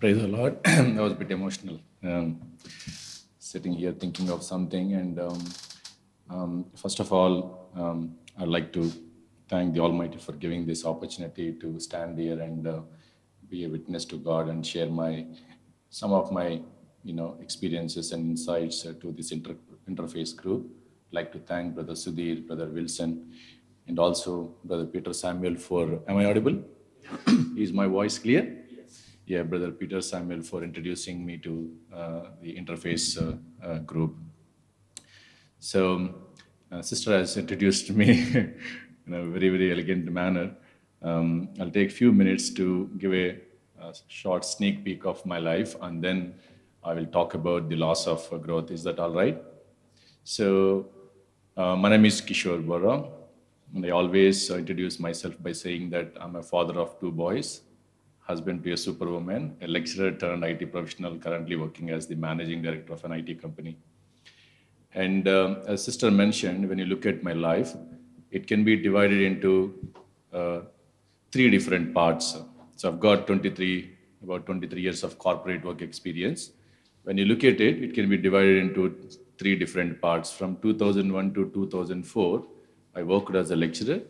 Praise the Lord. That was a bit emotional. Sitting here thinking of something, and first of all, I'd like to thank the Almighty for giving this opportunity to stand here and be a witness to God and share some of my experiences and insights to this interface group. I'd like to thank Brother Sudhir, Brother Wilson, and also Brother Peter Samuel for. Am I audible? Is my voice clear? Yeah, Brother Peter Samuel for introducing me to the interface group. So, Sister has introduced me in a very, very elegant manner. I'll take a few minutes to give a short sneak peek of my life, and then I will talk about the loss of growth. Is that all right? So, my name is Kishore Borra, and I always introduce myself by saying that I'm a father of two boys, husband to a superwoman, a lecturer turned IT professional, currently working as the managing director of an IT company. And as Sister mentioned, when you look at my life, it can be divided into uh, three different parts. So I've got about 23 years of corporate work experience. When you look at it, it can be divided into three different parts. From 2001 to 2004, I worked as a lecturer.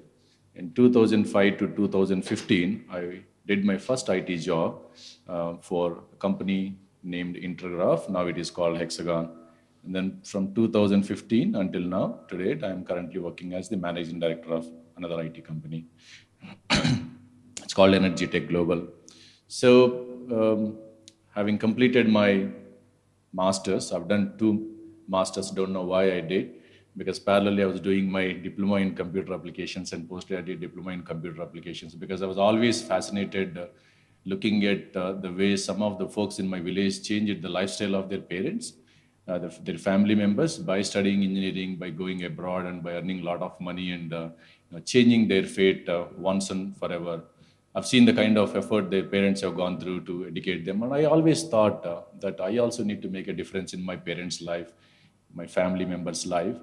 In 2005 to 2015, I did my first IT job for a company named Intergraph. Now it is called Hexagon. And then from 2015 until now, to date, I am currently working as the managing director of another IT company. It's called Energy Tech Global. So, having completed my masters, I've done two masters. Don't know why I did, because parallelly I was doing my diploma in computer applications and post-graduate diploma in computer applications, because I was always fascinated looking at the way some of the folks in my village changed the lifestyle of their parents, their family members, by studying engineering, by going abroad, and by earning a lot of money and changing their fate once and forever. I've seen the kind of effort their parents have gone through to educate them, and I always thought that I also need to make a difference in my parents' life, my family members' life.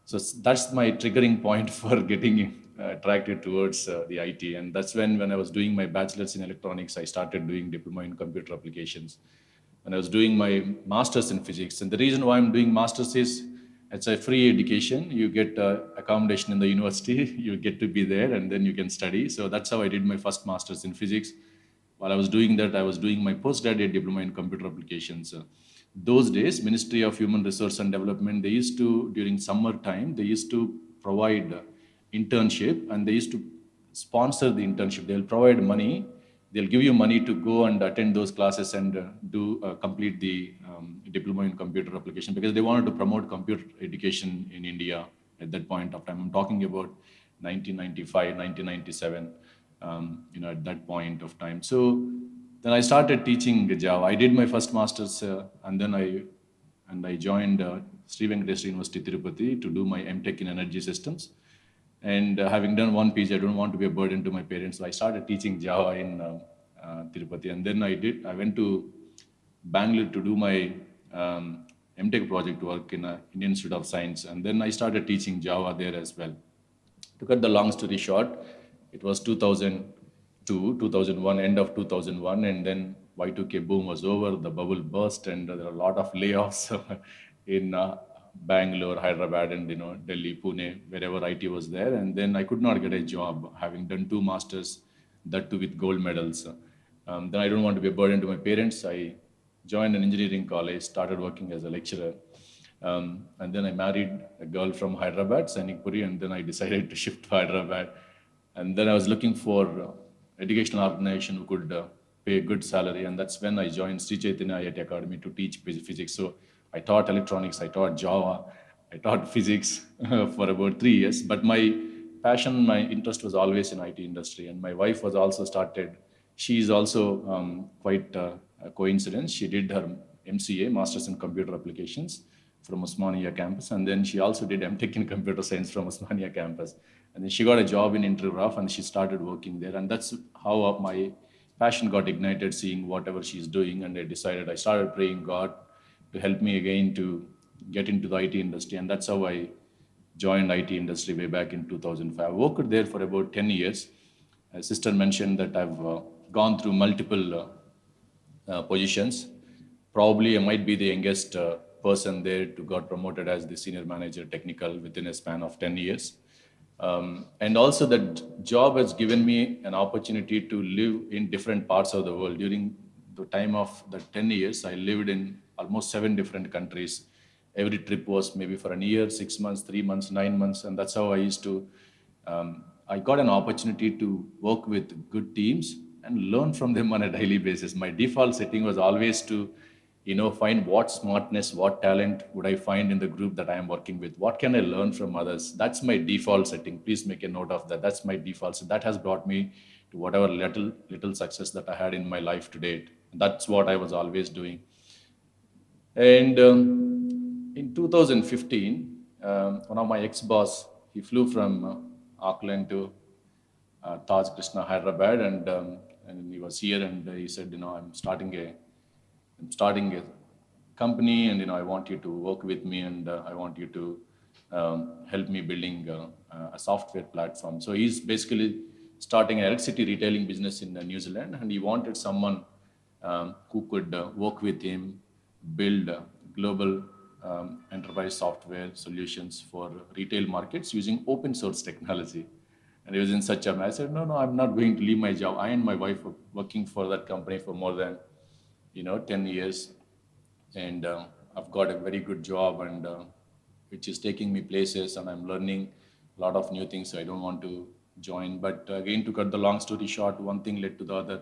So that's my triggering point for getting attracted towards the IT, and that's when I was doing my bachelor's in electronics, I started doing diploma in computer applications, and I was doing my master's in physics. And the reason why I'm doing master's is it's a free education. You get accommodation in the university, you get to be there, and then you can study. So that's how I did my first master's in physics. While I was doing that, I was doing my postgraduate diploma in computer applications. Those days, Ministry of Human Resource and Development, they used to, during summer time, they used to provide internship, and they used to sponsor the internship. They'll provide money, they'll give you money to go and attend those classes and complete the diploma in computer application, because they wanted to promote computer education in India at that point of time. I'm talking about 1995, 1997, at that point of time. So then I started teaching Java. I did my first master's, and then I joined Sri Venkateswara University, Tirupati, to do my MTech in energy systems. And having done one PG, I don't want to be a burden to my parents, so I started teaching Java in Tirupati. And then I went to Bangalore to do my MTech project work in Indian Institute of Science, and then I started teaching Java there as well. To cut the long story short, it was 2002, 2001, end of 2001, and then Y2K boom was over, the bubble burst, and there were a lot of layoffs in Bangalore, Hyderabad, and Delhi, Pune, wherever IT was there. And then I could not get a job, having done two masters, that too with gold medals. Then I don't want to be a burden to my parents. I joined an engineering college, started working as a lecturer. And then I married a girl from Hyderabad, Sainikpuri, and then I decided to shift to Hyderabad. And then I was looking for educational organization who could pay a good salary, and that's when I joined Sri Chaitanya IIT Academy to teach physics. So I taught electronics, I taught Java, I taught physics for about 3 years. But my passion, my interest was always in IT industry, and my wife was also started. She is also quite a coincidence. She did her MCA, Masters in Computer Applications, from Osmania campus, and then she also did MTech in Computer Science from Osmania campus. And then she got a job in Intergraph, and she started working there. And that's how my passion got ignited, seeing whatever she's doing. And I started praying God to help me again to get into the IT industry. And that's how I joined IT industry way back in 2005. I worked there for about 10 years. Sister mentioned that I've gone through multiple positions. Probably I might be the youngest person there to got promoted as the senior manager technical within a span of 10 years. And also that job has given me an opportunity to live in different parts of the world. During the time of the 10 years, I lived in almost 7 different countries. Every trip was maybe for a year, 6 months, 3 months, 9 months. And that's how I used to I got an opportunity to work with good teams and learn from them on a daily basis. My default setting was always to, find what smartness, what talent would I find in the group that I am working with. What can I learn from others? That's my default setting. Please make a note of that. That's my default. So that has brought me to whatever little success that I had in my life to date. That's what I was always doing. And in 2015, one of my ex-boss, he flew from Auckland to Taj Krishna, Hyderabad, and he was here, and he said, I'm starting a company, and I want you to work with me, and I want you to help me building a software platform. So he's basically starting an electricity retailing business in New Zealand, and he wanted someone who could work with him, build global enterprise software solutions for retail markets using open source technology. And he was in such a mess. I said, no, I'm not going to leave my job. I and my wife were working for that company for more than 10 years, and I've got a very good job, and which is taking me places, and I'm learning a lot of new things. So I don't want to join. But again, to cut the long story short, one thing led to the other.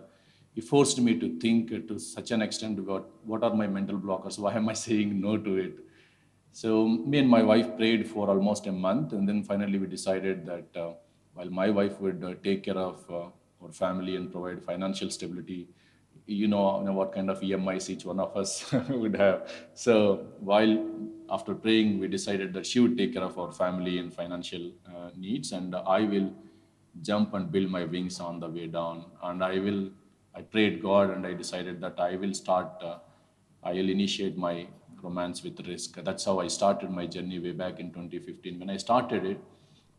He forced me to think to such an extent about what are my mental blockers? Why am I saying no to it? So me and my wife prayed for almost a month, and then finally we decided that while my wife would take care of our family and provide financial stability, what kind of EMIs each one of us would have. So while after praying, we decided that she would take care of our family and financial needs, and I will jump and build my wings on the way down. And I prayed God, and I decided that I will initiate my romance with risk. That's how I started my journey way back in 2015. When I started it,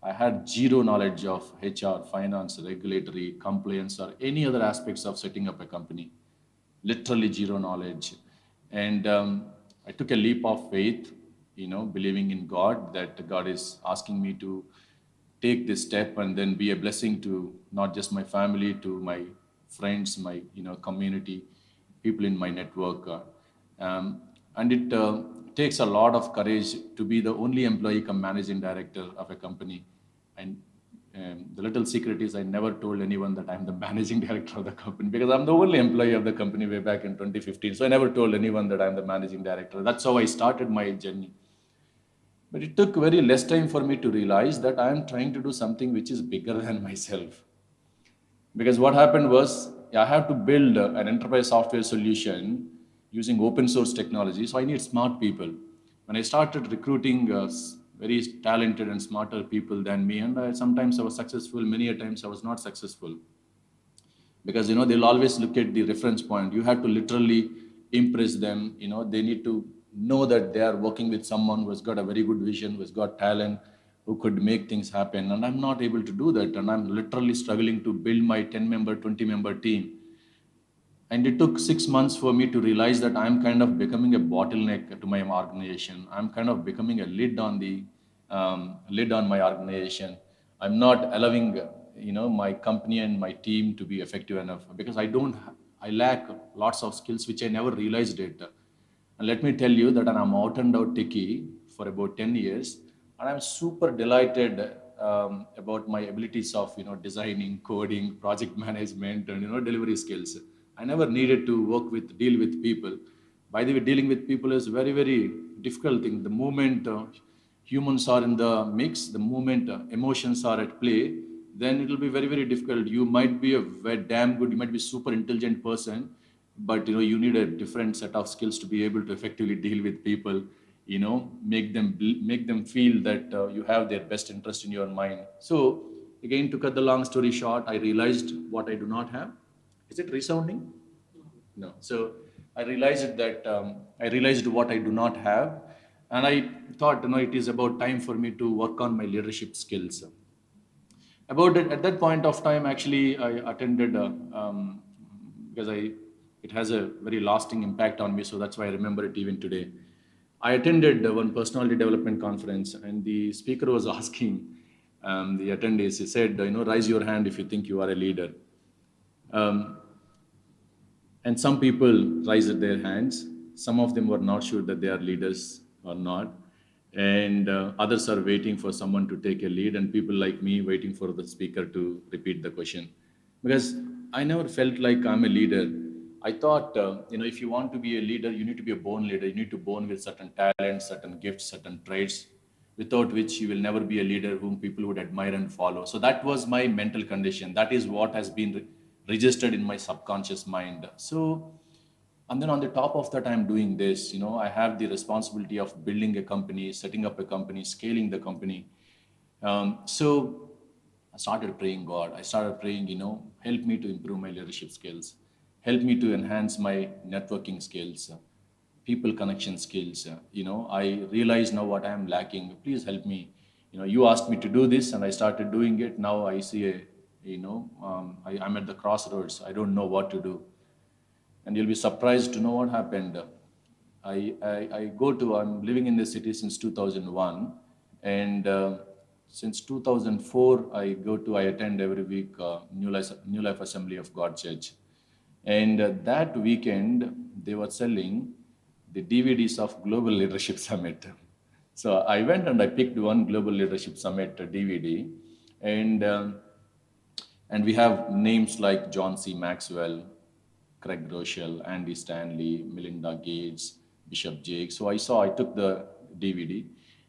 I had zero knowledge of HR, finance, regulatory, compliance, or any other aspects of setting up a company. Literally zero knowledge. And I took a leap of faith, believing in God, that God is asking me to take this step and then be a blessing to not just my family, to my friends, my community, people in my network. And it takes a lot of courage to be the only employee come managing director of a company. And the little secret is I never told anyone that I'm the managing director of the company, because I'm the only employee of the company way back in 2015. So I never told anyone that I'm the managing director. That's how I started my journey. But it took very less time for me to realize that I am trying to do something which is bigger than myself. Because what happened was, I have to build an enterprise software solution using open source technology. So I need smart people. When I started recruiting very talented and smarter people than me, and sometimes I was successful, many a times I was not successful. Because they'll always look at the reference point. You have to literally impress them. They need to know that they are working with someone who has got a very good vision, who has got talent, who could make things happen. And I'm not able to do that. And I'm literally struggling to build my 10-member, 20-member team. And it took 6 months for me to realize that I'm kind of becoming a bottleneck to my organization. I'm kind of becoming a lid on my organization. I'm not allowing, my company and my team to be effective enough, because I lack lots of skills which I never realized it. And let me tell you that I'm out and out techie for about 10 years, and I'm super delighted about my abilities of designing, coding, project management, and delivery skills. I never needed to deal with people. By the way, dealing with people is very, very difficult thing. The moment humans are in the mix, the moment emotions are at play, then it will be very, very difficult. You might be a very damn good, you might be super intelligent person, but you need a different set of skills to be able to effectively deal with people. Make them feel that you have their best interest in your mind. So again, to cut the long story short, I realized what I do not have. Is it resounding? No. So I realized what I do not have, and I thought, it is about time for me to work on my leadership skills. About it, at that point of time, actually, I attended because I it has a very lasting impact on me. So that's why I remember it even today. I attended one personality development conference, and the speaker was asking the attendees. He said, raise your hand if you think you are a leader. Um, and some people raised their hands. Some of them were not sure that they are leaders or not. And others are waiting for someone to take a lead, and people like me waiting for the speaker to repeat the question. Because I never felt like I'm a leader. I thought, if you want to be a leader, you need to be a born leader. You need to born with certain talents, certain gifts, certain traits, without which you will never be a leader whom people would admire and follow. So that was my mental condition. That is what has been registered in my subconscious mind. So, and then on the top of that, I'm doing this. I have the responsibility of building a company, setting up a company, scaling the company. So I started praying God. I started praying, help me to improve my leadership skills, help me to enhance my networking skills, people connection skills. I realize now what I am lacking. Please help me. You asked me to do this, and I started doing it. Now I see I'm at the crossroads. I don't know what to do, and you'll be surprised to know what happened. I'm living in the city since 2001, and since 2004, I attend every week New Life Assembly of God Church. And that weekend, they were selling the DVDs of Global Leadership Summit. So I went and I picked one Global Leadership Summit DVD, and we have names like John C. Maxwell, Craig Rochelle, Andy Stanley, Melinda Gates, Bishop Jake. So I took the DVD,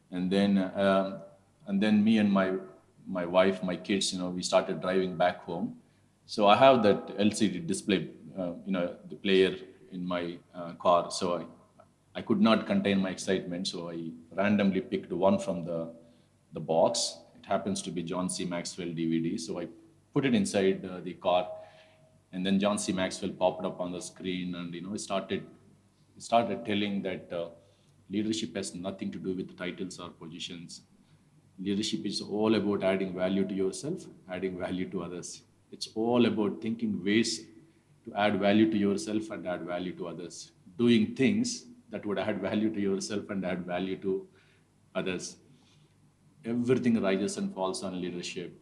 and then me and my wife, my kids, we started driving back home. So I have that LCD display, the player in my car. So I could not contain my excitement. So I randomly picked one from the box. It happens to be John C. Maxwell DVD. So I put it inside the car, and then John C. Maxwell popped up on the screen, and it started telling that leadership has nothing to do with titles or positions. Leadership is all about adding value to yourself, adding value to others. It's all about thinking ways to add value to yourself and add value to others, doing things that would add value to yourself and add value to others. Everything rises and falls on leadership.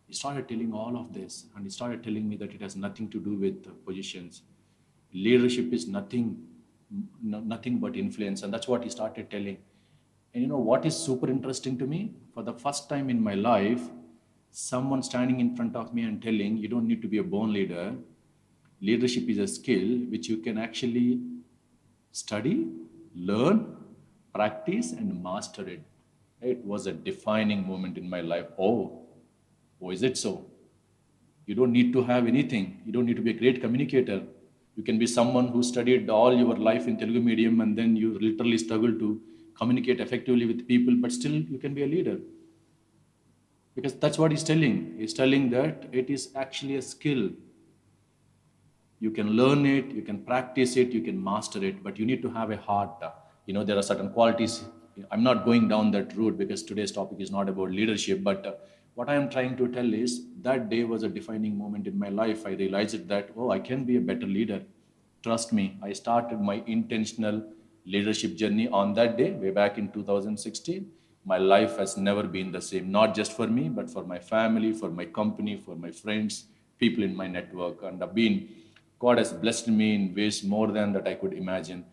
He started telling all of this, and he started telling me that it has nothing to do with positions. Leadership is nothing but influence, and that's what he started telling. And what is super interesting to me? For the first time in my life, someone standing in front of me and telling, you don't need to be a born leader. Leadership is a skill which you can actually study, learn, practice, and master it. It was a defining moment in my life. Oh, is it so? You don't need to have anything. You don't need to be a great communicator. You can be someone who studied all your life in Telugu medium, and then you literally struggle to communicate effectively with people, but still you can be a leader. Because that's what he's telling. He's telling that it is actually a skill. You can learn it, you can practice it, you can master it, but you need to have a heart. There are certain qualities. I'm not going down that route because today's topic is not about leadership, but what I am trying to tell is that day was a defining moment in my life. I realized that, I can be a better leader. Trust me, I started my intentional leadership journey on that day, way back in 2016. My life has never been the same, not just for me, but for my family, for my company, for my friends, people in my network. And God has blessed me in ways more than that I could imagine.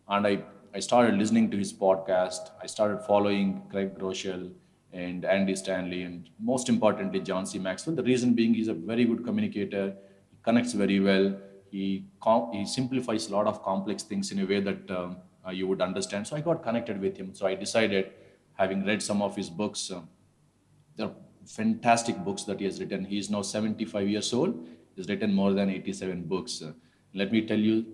And I started listening to his podcast. I started following Craig Rochelle and Andy Stanley, and most importantly, John C. Maxwell. The reason being, he's a very good communicator. He connects very well. He simplifies a lot of complex things in a way that you would understand. So I got connected with him. So I decided, having read some of his books, there are fantastic books that he has written. He is now 75 years old. He's written more than 87 books. Let me tell you,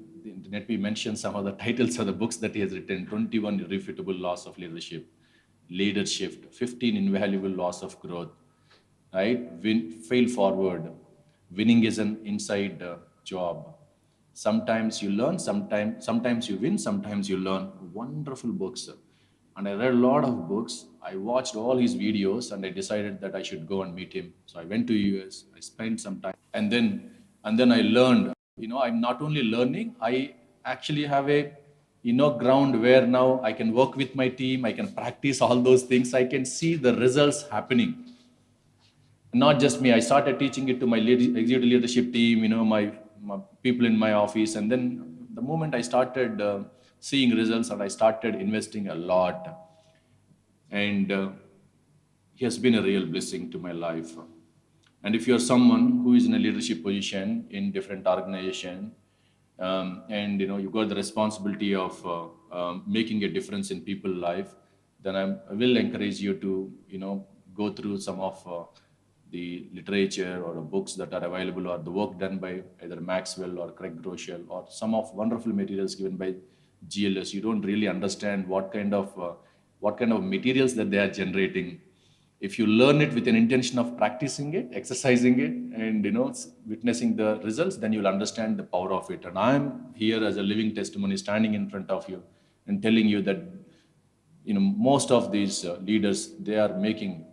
let me mention some of the titles of the books that he has written: 21 Irrefutable Laws of Leadership, Leadership, 15 Invaluable Laws of Growth, right? Fail Forward, Winning is an Inside Job. Sometimes you learn, sometimes you win, sometimes you learn. Wonderful books. And I read a lot of books. I watched all his videos, and I decided that I should go and meet him. So I went to US. I spent some time, and then I learned I'm not only learning, I actually have a ground where now I can work with my team, I can practice all those things, I can see the results happening. Not just me, I started teaching it to my executive leadership team, my people in my office. And then the moment I started seeing results, and I started investing a lot, and he has been a real blessing to my life. And if you're someone who is in a leadership position in different organization, and you got the responsibility of making a difference in people's life, then I will encourage you to go through some of the literature or the books that are available, or the work done by either Maxwell or Craig Groeschel, or some of wonderful materials given by GLS. You don't really understand what kind of materials that they are generating. If you learn it with an intention of practicing it, exercising it, and witnessing the results, then you'll understand the power of it. And I'm here as a living testimony, standing in front of you and telling you that most of these leaders, they are making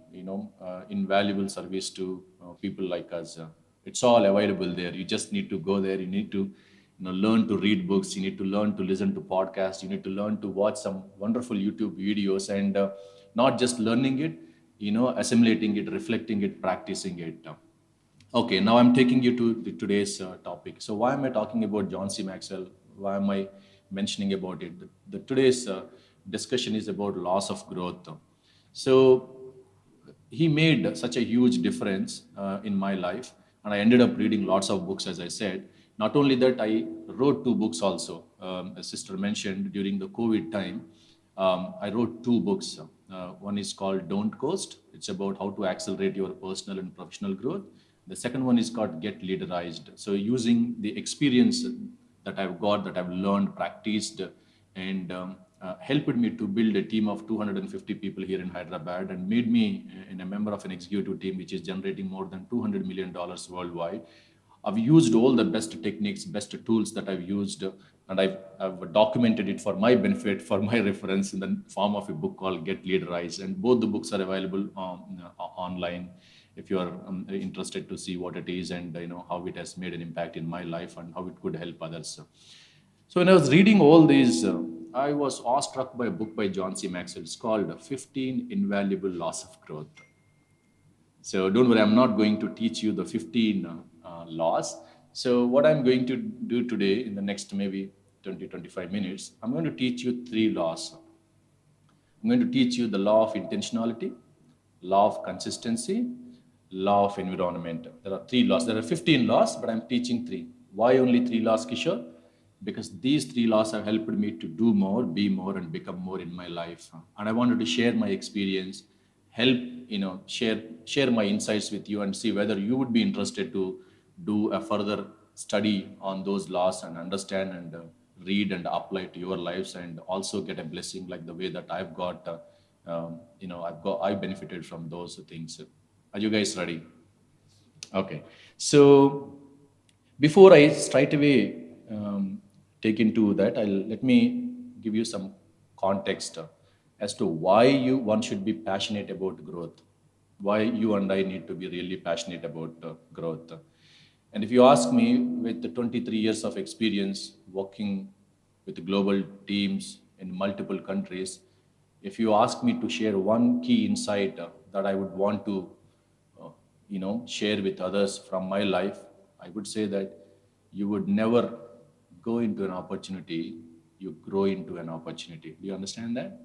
invaluable service to people like us. It's all available there. You just need to go there. You need to learn to read books. You need to learn to listen to podcasts. You need to learn to watch some wonderful YouTube videos, and not just learning it, assimilating it, reflecting it, practicing it. Okay, now I'm taking you to today's topic. So why am I talking about John C. Maxwell? Why am I mentioning about it? Today's discussion is about loss of growth. So he made such a huge difference in my life, and I ended up reading lots of books, as I said. Not only that, I wrote two books also. As sister mentioned, during the COVID time, I wrote two books. One is called Don't Coast. It's about how to accelerate your personal and professional growth. The second one is called Get Leaderized. So using the experience that I've got, that I've learned, practiced, and helped me to build a team of 250 people here in Hyderabad, and made me a member of an executive team which is generating more than $200 million worldwide. I've used all the best techniques, best tools that I've used, and I've documented it for my benefit, for my reference, in the form of a book called Get Leaderized. And both the books are available online if you are interested to see what it is, and how it has made an impact in my life and how it could help others. So when I was reading all these, I was awestruck by a book by John C. Maxwell. It's called 15 Invaluable Laws of Growth. So don't worry, I'm not going to teach you the 15 laws. So what I'm going to do today, in the next maybe 20-25 minutes, I'm going to teach you three laws. I'm going to teach you the law of intentionality, law of consistency, law of environment. There are three laws. There are 15 laws, but I'm teaching three. Why only three laws, Kishore? Because these three laws have helped me to do more, be more, and become more in my life. And I wanted to share my experience, help, share my insights with you, and see whether you would be interested to do a further study on those laws, and understand, and read and apply to your lives, and also get a blessing like the way that I've got. I benefited from those things. Are you guys ready? Okay. So before I straight away take into that, let me give you some context as to why one should be passionate about growth, why you and I need to be really passionate about growth. And if you ask me, with the 23 years of experience working with global teams in multiple countries, if you ask me to share one key insight that I would want to, share with others from my life, I would say that you would never go into an opportunity, you grow into an opportunity. Do you understand that?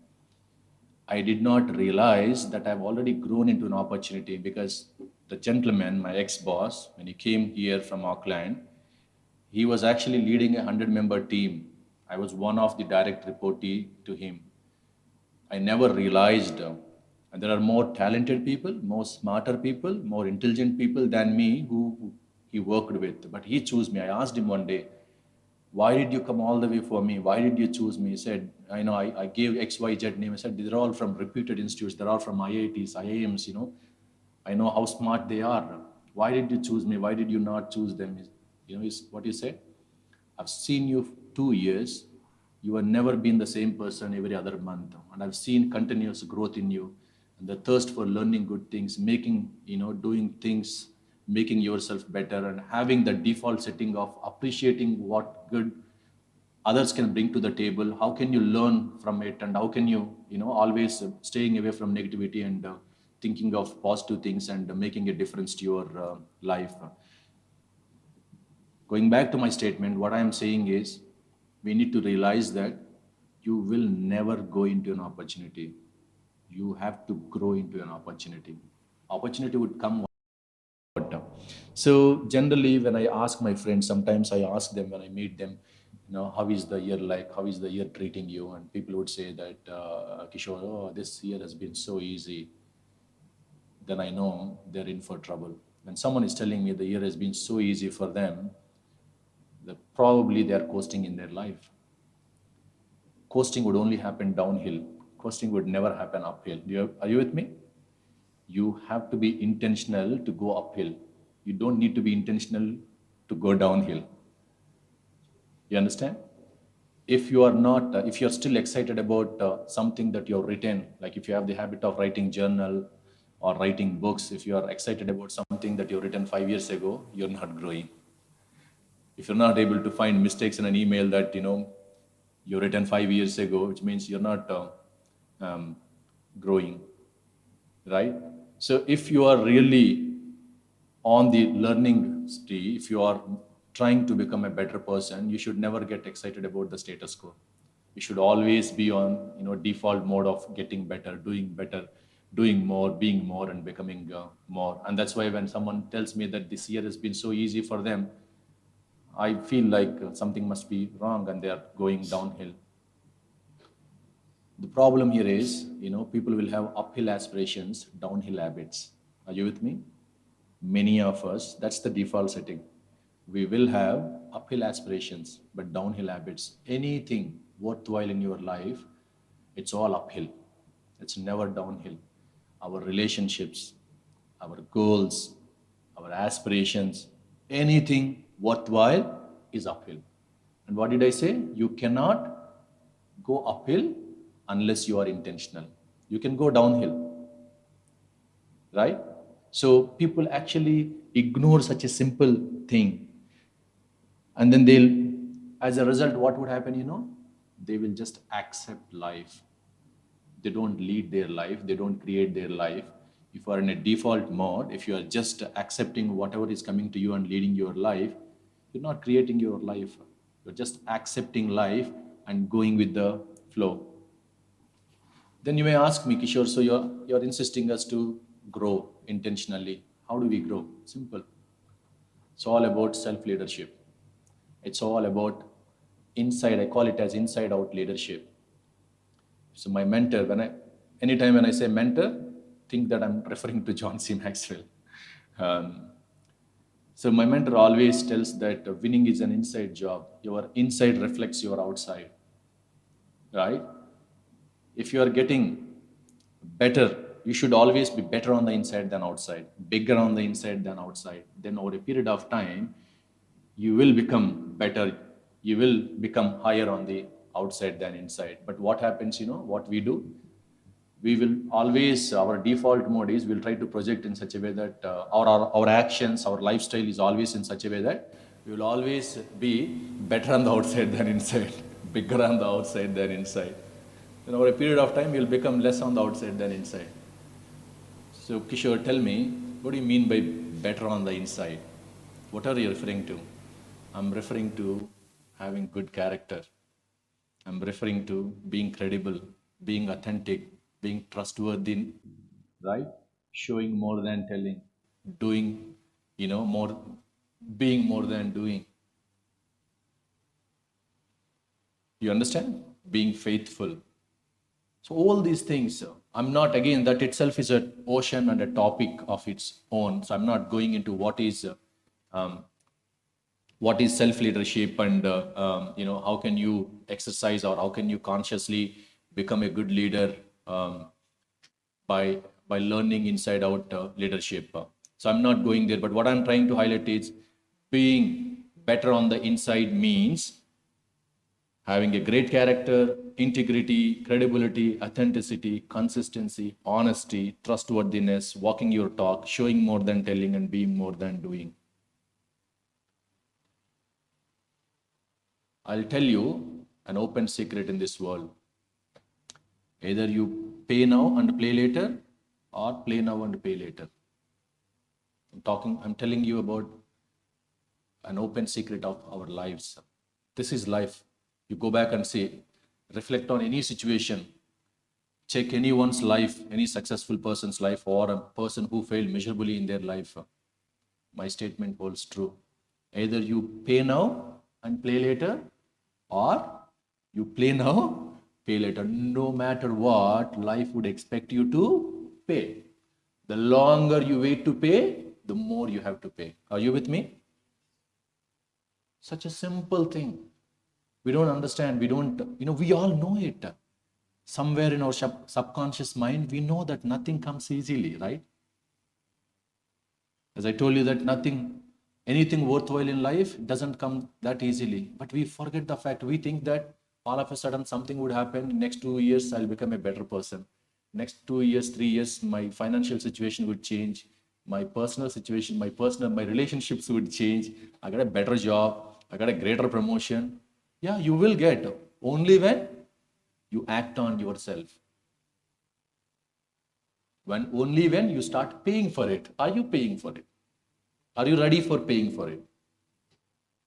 I did not realize that I've already grown into an opportunity, because the gentleman, my ex-boss, when he came here from Auckland, he was actually leading a 100-member team. I was one of the direct reportee to him. I never realized there are more talented people, more smarter people, more intelligent people than me who he worked with. But he chose me. I asked him one day, why did you come all the way for me? Why did you choose me? He said, I gave XYZ name. I said, these are all from reputed institutes. They're all from IITs, IIMs, I know how smart they are. Why did you choose me? Why did you not choose them? Is what he said. I've seen you 2 years. You have never been the same person every other month. And I've seen continuous growth in you, and the thirst for learning good things, making, doing things making yourself better, and having the default setting of appreciating what good others can bring to the table. How can you learn from it, and how can you always staying away from negativity and thinking of positive things and making a difference to your life. Going back to my statement, what I am saying is we need to realize that you will never go into an opportunity. You have to grow into an opportunity. Opportunity would come. So generally, when I ask my friends, sometimes I ask them when I meet them, how is the year like? How is the year treating you? And people would say that, Kishore, oh, this year has been so easy. Then I know they're in for trouble. When someone is telling me the year has been so easy for them, that probably they are coasting in their life. Coasting would only happen downhill. Coasting would never happen uphill. Are you with me? You have to be intentional to go uphill. You don't need to be intentional to go downhill. You understand? If you are not, if you're still excited about something that you've written, like if you have the habit of writing journal or writing books, if you are excited about something that you've written 5 years ago, you're not growing. If you're not able to find mistakes in an email that you written 5 years ago, which means you're not growing, right? So if you are really on the learning spree, if you are trying to become a better person, you should never get excited about the status quo. You should always be on default mode of getting better, doing more, being more, and becoming more. And that's why when someone tells me that this year has been so easy for them, I feel like something must be wrong and they are going downhill. The problem here is, people will have uphill aspirations, downhill habits. Are you with me? Many of us, that's the default setting. We will have uphill aspirations, but downhill habits. Anything worthwhile in your life, it's all uphill. It's never downhill. Our relationships, our goals, our aspirations, anything worthwhile is uphill. And what did I say? You cannot go uphill unless you are intentional. You can go downhill, right? So people actually ignore such a simple thing. And then as a result, what would happen? They will just accept life. They don't lead their life. They don't create their life. If you are in a default mode, if you are just accepting whatever is coming to you and leading your life, you're not creating your life. You're just accepting life and going with the flow. Then you may ask me, Kishore, so you're insisting us to grow intentionally. How do we grow? Simple. It's all about self-leadership. It's all about inside, I call it as inside-out leadership. So my mentor, anytime when I say mentor, think that I'm referring to John C. Maxwell. So my mentor always tells that winning is an inside job. Your inside reflects your outside, right? If you are getting better, you should always be better on the inside than outside, bigger on the inside than outside. Then over a period of time, you will become better. You will become higher on the outside than inside. But what happens, what we do? We will always, our default mode is we'll try to project in such a way that our actions, our lifestyle is always in such a way that we will always be better on the outside than inside, bigger on the outside than inside. Then over a period of time, you'll become less on the outside than inside. So Kishore, tell me, what do you mean by better on the inside? What are you referring to? I'm referring to having good character. I'm referring to being credible, being authentic, being trustworthy, right? Showing more than telling, doing, more, being more than doing. You understand? Being faithful. So all these things, I'm not, again, that itself is an ocean and a topic of its own. So I'm not going into what is self-leadership and, how can you exercise or how can you consciously become a good leader by learning inside out leadership. So I'm not going there, but what I'm trying to highlight is being better on the inside means Having a great character, integrity, credibility, authenticity, consistency, honesty, trustworthiness, walking your talk, showing more than telling, and being more than doing. I'll tell you an open secret in this world. Either you pay now and play later, or play now and pay later. I'm telling you about an open secret of our lives. This is life. You go back and say, reflect on any situation, check anyone's life, any successful person's life, or a person who failed miserably in their life. My statement holds true. Either you pay now and play later, or you play now, pay later. No matter what, life would expect you to pay. The longer you wait to pay, the more you have to pay. Are you with me? Such a simple thing. We don't understand. We all know it. Somewhere in our subconscious mind, we know that nothing comes easily, right? As I told you that anything worthwhile in life doesn't come that easily. But we forget the fact. We think that all of a sudden something would happen. Next 2 years, I'll become a better person. Next 2 years, 3 years, my financial situation would change. My personal situation, my relationships would change. I got a better job. I got a greater promotion. Yeah, you will get only when you act on yourself. Only when you start paying for it. Are you paying for it? Are you ready for paying for it?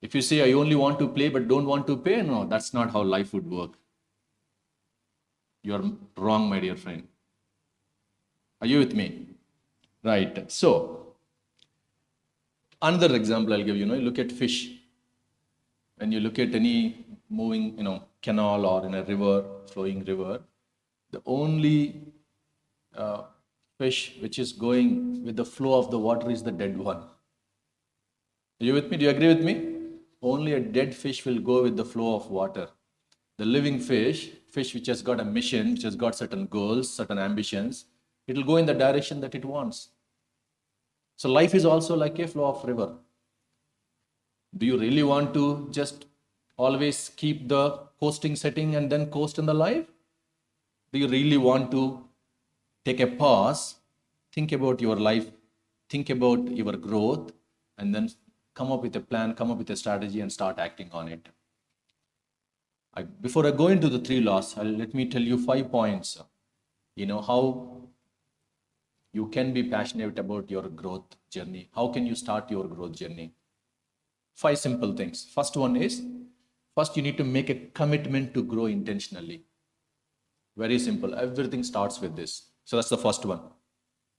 If you say, I only want to play but don't want to pay, no, that's not how life would work. You're wrong, my dear friend. Are you with me? Right. So, another example I'll give you, look at fish. When you look at any moving, canal or in a river, flowing river, the only fish which is going with the flow of the water is the dead one. Are you with me? Do you agree with me? Only a dead fish will go with the flow of water. The living fish which has got a mission, which has got certain goals, certain ambitions, it will go in the direction that it wants. So life is also like a flow of river. Do you really want to just always keep the coasting setting and then coast in the life? Do you really want to take a pause, think about your life, think about your growth, and then come up with a plan, come up with a strategy, and start acting on it? Before I go into the 3 laws, let me tell you 5 points. How you can be passionate about your growth journey. How can you start your growth journey? 5 simple things. First one is, first you need to make a commitment to grow intentionally. Very simple. Everything starts with this. So that's the first one.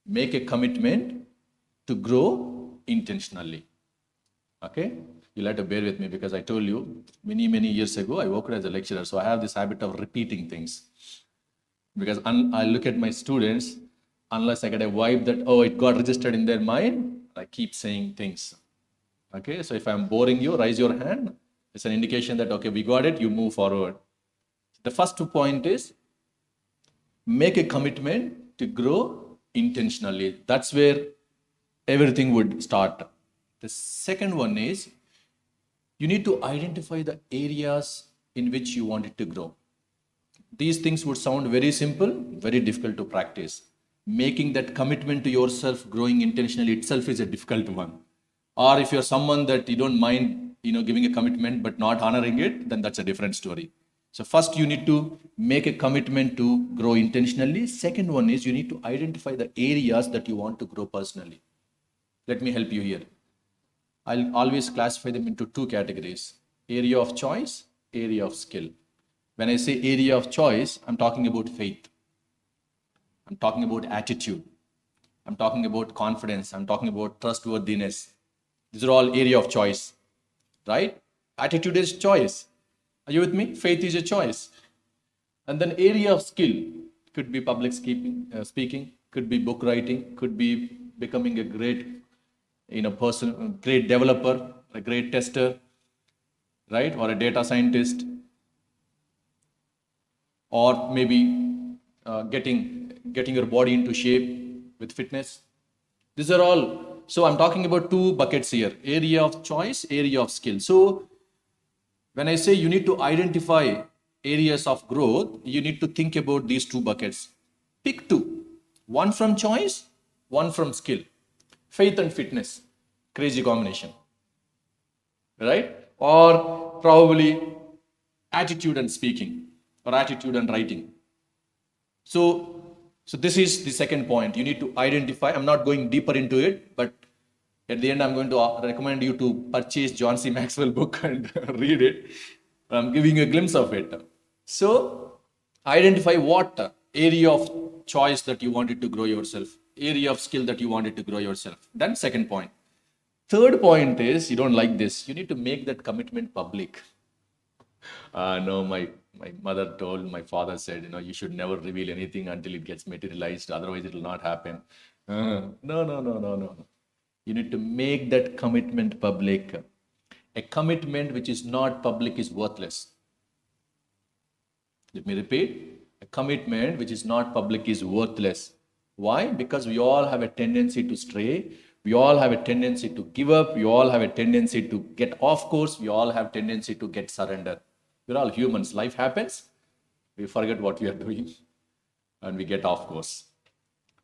Make a commitment to grow intentionally. Okay? You'll have to bear with me because I told you many, many years ago, I worked as a lecturer. So I have this habit of repeating things. Because I look at my students, unless I get a vibe that, it got registered in their mind, I keep saying things. Okay, so if I'm boring you, raise your hand. It's an indication that, okay, we got it, you move forward. The first point is, make a commitment to grow intentionally. That's where everything would start. The second one is, you need to identify the areas in which you want it to grow. These things would sound very simple, very difficult to practice. Making that commitment to yourself, growing intentionally itself is a difficult one. Or if you're someone that you don't mind, giving a commitment but not honoring it, then that's a different story. So first you need to make a commitment to grow intentionally. Second one is you need to identify the areas that you want to grow personally. Let me help you here. I'll always classify them into 2 categories: area of choice, area of skill. When I say area of choice, I'm talking about faith. I'm talking about attitude. I'm talking about confidence. I'm talking about trustworthiness. These are all area of choice, right? Attitude is choice. Are you with me? Faith is a choice. And then area of skill could be public speaking, could be book writing, could be becoming a great, person, great developer, a great tester, right? Or a data scientist, or maybe getting your body into shape with fitness. These are all. So I'm talking about 2 buckets here: area of choice, area of skill. So When I say you need to identify areas of growth, you need to think about these two buckets. Pick two, one from choice, one from skill. Faith and fitness, crazy combination, right? Or probably attitude and speaking, or attitude and writing. So this is the second point. You need to identify. I'm not going deeper into it, but at the end, I'm going to recommend you to purchase John C. Maxwell book and read it. I'm giving you a glimpse of it. So identify what area of choice that you wanted to grow yourself, area of skill that you wanted to grow yourself. Then second point. Third point is, you don't like this, you need to make that commitment public. No, my mother told, my father said, you should never reveal anything until it gets materialized, otherwise it will not happen. No. You need to make that commitment public. A commitment which is not public is worthless. Let me repeat. A commitment which is not public is worthless. Why? Because we all have a tendency to stray. We all have a tendency to give up. We all have a tendency to get off course. We all have a tendency to get surrender. We're all humans. Life happens. We forget what we are doing and we get off course.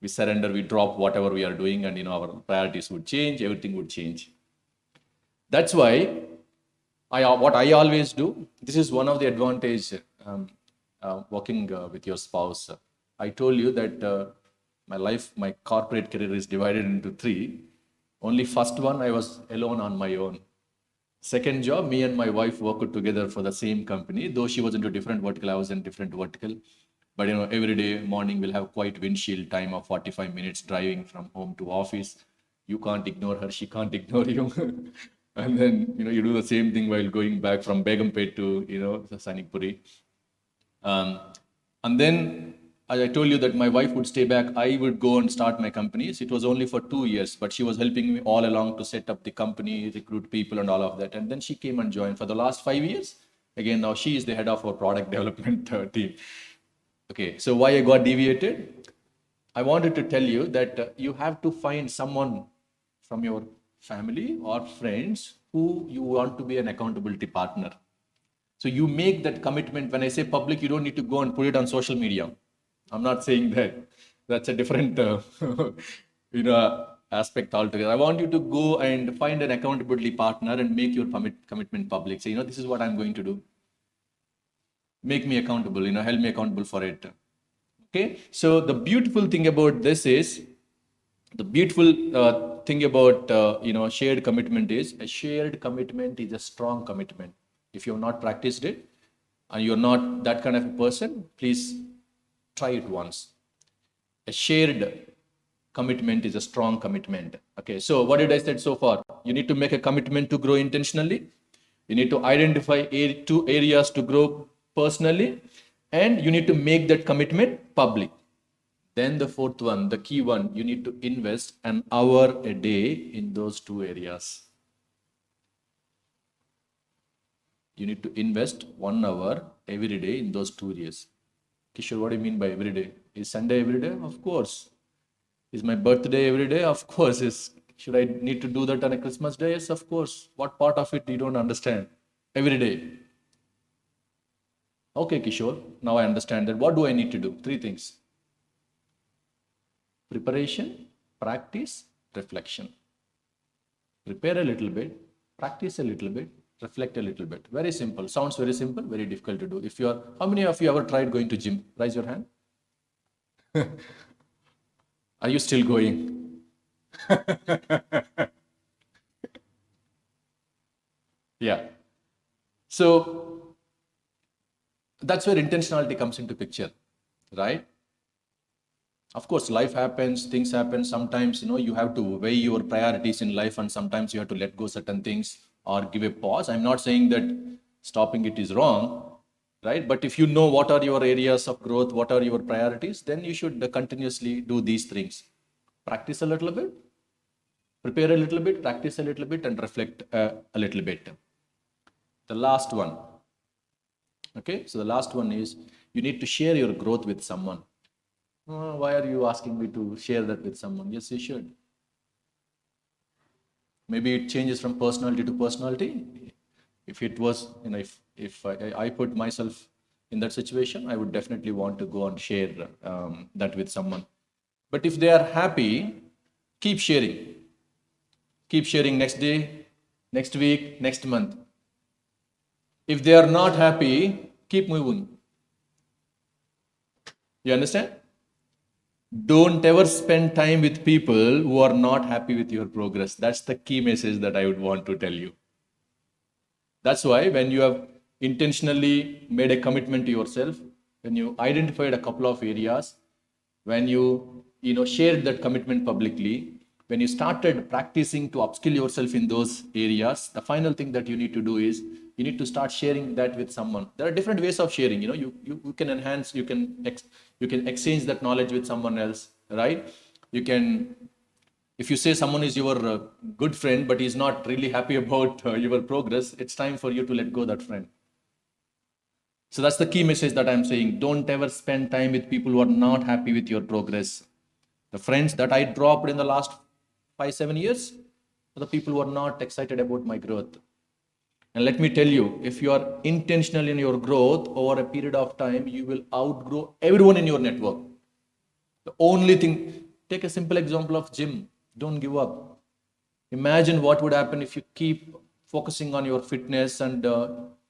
We surrender, we drop whatever we are doing, and our priorities would change, everything would change. That's why what I always do, this is one of the advantages working with your spouse. I told you that my corporate career is divided into three. Only first one, I was alone on my own. Second job, me and my wife worked together for the same company. Though she was into different vertical, I was in different vertical. But every day morning we'll have quite windshield time of 45 minutes driving from home to office. You can't ignore her, she can't ignore you. And then you do the same thing while going back from Begumpet to Sanikpuri. And then as I told you that my wife would stay back, I would go and start my companies. It was only for 2 years, but she was helping me all along to set up the company, recruit people and all of that. And then she came and joined for the last 5 years. Again, now she is the head of our product development team. Okay, so why I got deviated? I wanted to tell you that you have to find someone from your family or friends who you want to be an accountability partner. So you make that commitment. When I say public, you don't need to go and put it on social media. I'm not saying that. That's a different aspect altogether. I want you to go and find an accountability partner and make your commitment public. Say, this is what I'm going to do. Make me accountable, help me accountable for it. Okay, so the beautiful thing about this is, shared commitment is, a shared commitment is a strong commitment. If you have not practiced it and you're not that kind of a person, please try it once. A shared commitment is a strong commitment. Okay, so what did I say so far? You need to make a commitment to grow intentionally. You need to identify 2 areas to grow personally, and you need to make that commitment public. Then the fourth one, the key one, you need to invest an hour a day in those 2 areas. You need to invest 1 hour every day in those 2 areas. Kishore, what do you mean by every day? Is Sunday every day? Of course. Is my birthday every day? Of course. Should I need to do that on a Christmas day? Yes, of course. What part of it you don't understand? Every day. Okay, Kishore, now I understand that. What do I need to do? 3 things. Preparation, practice, reflection. Prepare a little bit, practice a little bit, reflect a little bit. Very simple. Sounds very simple, very difficult to do. How many of you ever tried going to gym? Raise your hand. Are you still going? Yeah. So that's where intentionality comes into picture, right? Of course, life happens, things happen. Sometimes, you have to weigh your priorities in life, and sometimes you have to let go certain things or give a pause. I'm not saying that stopping it is wrong, right? But if you know what are your areas of growth, what are your priorities, then you should continuously do these things. Practice a little bit, prepare a little bit, practice a little bit, and reflect a little bit. The last one. Okay, so the last one is, you need to share your growth with someone. Why are you asking me to share that with someone? Yes, you should. Maybe it changes from personality to personality. If it was, if I put myself in that situation, I would definitely want to go and share that with someone. But if they are happy, keep sharing. Keep sharing next day, next week, next month. If they are not happy, keep moving. You understand? Don't ever spend time with people who are not happy with your progress. That's the key message that I would want to tell you. That's why when you have intentionally made a commitment to yourself, when you identified a couple of areas, when you shared that commitment publicly, when you started practicing to upskill yourself in those areas, the final thing that you need to do is you need to start sharing that with someone. There are different ways of sharing. You can enhance, you can exchange that knowledge with someone else, right? You can, if you say someone is your good friend but he's not really happy about your progress, it's time for you to let go that friend. So that's the key message that I'm saying. Don't ever spend time with people who are not happy with your progress. The friends that I dropped in the last 5-7 years are the people who are not excited about my growth. And let me tell you, if you are intentional in your growth over a period of time, you will outgrow everyone in your network. The only thing, take a simple example of gym. Don't give up. Imagine what would happen if you keep focusing on your fitness and